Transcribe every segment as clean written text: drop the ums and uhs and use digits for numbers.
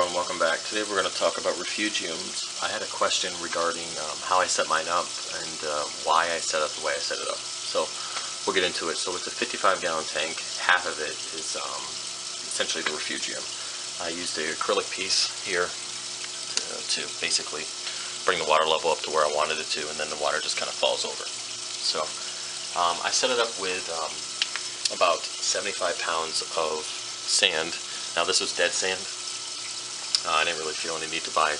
everyone, welcome back. Today we're going to talk about refugiums. I had a question regarding how I set mine up and why I set it the way I set it up. So we'll get into it. So it's a 55-gallon tank. Half of it is essentially the refugium. I used an acrylic piece here to basically bring the water level up to where I wanted it to, and then the water just kind of falls over. So I set it up with about 75 pounds of sand. Now this was dead sand. I didn't really feel any need to buy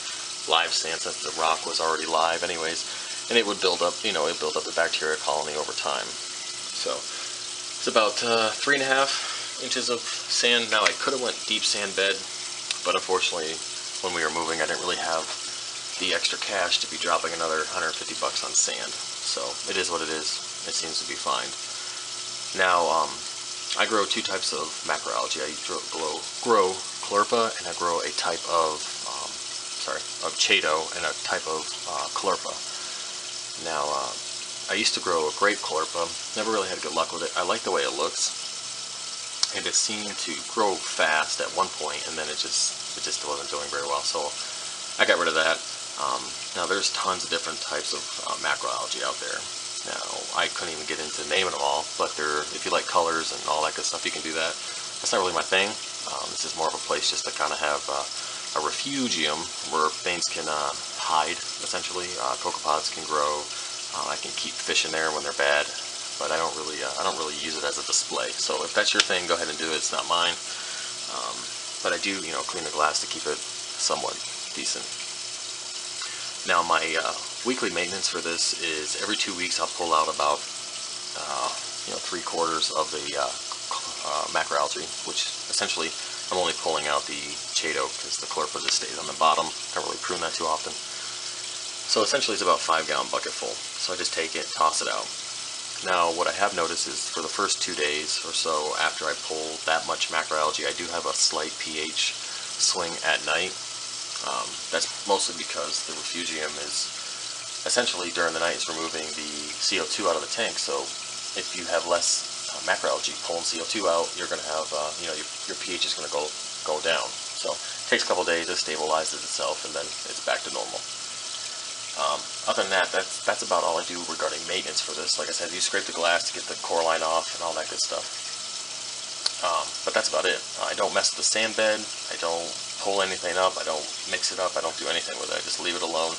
live sand since the rock was already live anyways, and it would build up, it build up the bacteria colony over time. So it's about 3.5 inches of sand. Now I could have went deep sand bed, but unfortunately when we were moving I didn't really have the extra cash to be dropping another 150 bucks on sand. So it is what it is. It seems to be fine. Now I grow two types of macroalgae. I grow caulerpa, and I grow a type of chaeto and a type of caulerpa. Now I used to grow a grape caulerpa. Never really had good luck with it. I like the way it looks, and it seemed to grow fast at one point, and then it just wasn't doing very well. So I got rid of that. Now there's tons of different types of macroalgae out there. Now I couldn't even get into naming them all, but if you like colors and all that good stuff, you can do that. That's not really my thing. This is more of a place just to kind of have a refugium where things can hide, essentially. Cocopods can grow. I can keep fish in there when they're bad, but I don't really use it as a display. So if that's your thing, go ahead and do it. It's not mine. But I do, clean the glass to keep it somewhat decent. Now my weekly maintenance for this is every 2 weeks I'll pull out about 3/4 of the macroalgae, which essentially I'm only pulling out the chaeto because the caulerpa just stays on the bottom. Don't really prune that too often. So essentially it's about 5-gallon bucket full. So I just take it, toss it out. Now what I have noticed is for the first 2 days or so after I pull that much macroalgae, I do have a slight pH swing at night. That's mostly because the refugium is essentially during the night is removing the CO2 out of the tank. So if you have less macroalgae pulling CO2 out, you're going to have your pH is going to go down. So it takes a couple days, it stabilizes itself, and then it's back to normal. Other than that, that's about all I do regarding maintenance for this. Like I said, you scrape the glass to get the core line off and all that good stuff. But that's about it. I don't mess with the sand bed. I don't pull anything up. I don't mix it up. I don't do anything with it. I just leave it alone.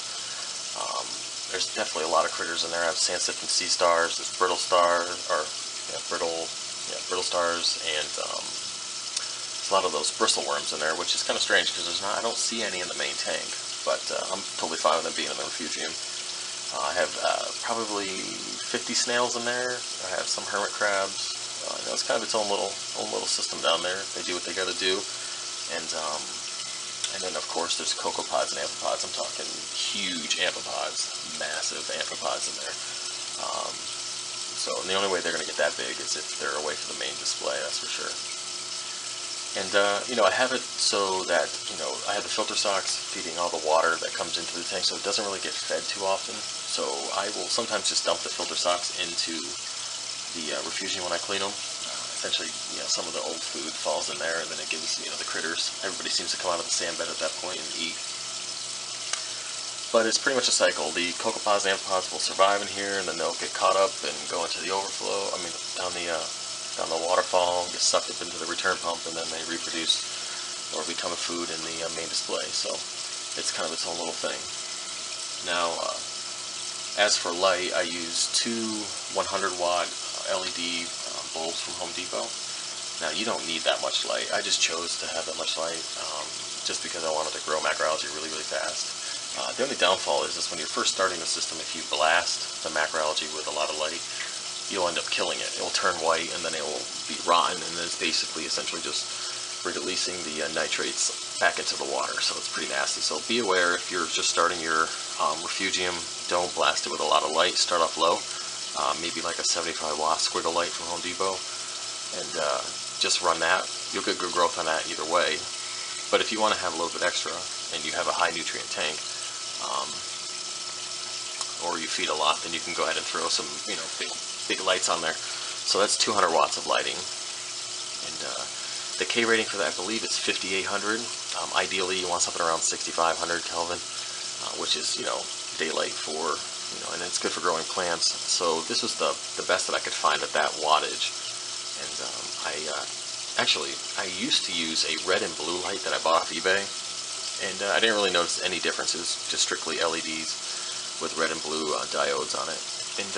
There's definitely a lot of critters in there. I have sand sifting sea stars. There's brittle stars, brittle stars, and there's a lot of those bristle worms in there, which is kind of strange because I don't see any in the main tank. But I'm totally fine with them being in the refugium. I have probably 50 snails in there. I have some hermit crabs. It's kind of its own little system down there. They do what they got to do, and then of course there's cocopods and amphipods. I'm talking huge amphipods, massive amphipods in there. And the only way they're going to get that big is if they're away from the main display. That's for sure. And I have it so that I have the filter socks feeding all the water that comes into the tank, so it doesn't really get fed too often. So I will sometimes just dump the filter socks into the refugium when I clean them. Essentially, some of the old food falls in there, and then it gives the critters. Everybody seems to come out of the sand bed at that point and eat. But it's pretty much a cycle. The cocopods and amphipods will survive in here, and then they'll get caught up and go into the overflow. Down the waterfall, get sucked up into the return pump, and then they reproduce or become a food in the main display. So it's kind of its own little thing. Now, as for light, I use two 100-watt LED bulbs from Home Depot. Now you don't need that much light. I just chose to have that much light just because I wanted to grow macroalgae really, really fast. The only downfall is when you're first starting the system, if you blast the macroalgae with a lot of light, you'll end up killing it. It will turn white, and then it will be rotten, and then it's essentially just releasing the nitrates back into the water. So it's pretty nasty. So be aware if you're just starting your refugium, don't blast it with a lot of light. Start off low, maybe like a 75-watt squiggle light from Home Depot, and just run that. You'll get good growth on that either way. But if you want to have a little bit extra, and you have a high nutrient tank, or you feed a lot, then you can go ahead and throw some big lights on there. So that's 200 watts of lighting, and The K rating for that, I believe it's 5800. Ideally, you want something around 6500 Kelvin, which is, daylight for, and it's good for growing plants. So this was the best that I could find at that wattage. And I used to use a red and blue light that I bought off eBay, and I didn't really notice any differences, just strictly LEDs with red and blue diodes on it. And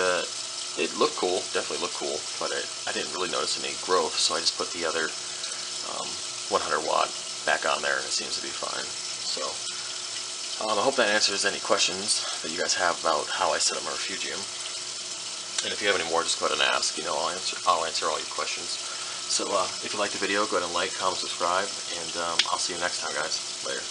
it looked cool, definitely looked cool, but I didn't really notice any growth, so I just put the other 100 watt back on there, and it seems to be fine. So I hope that answers any questions that you guys have about how I set up my Refugium. And if you have any more, just go ahead and ask. I'll answer all your questions. So if you like the video, go ahead and like, comment, subscribe, and I'll see you next time, guys. Later.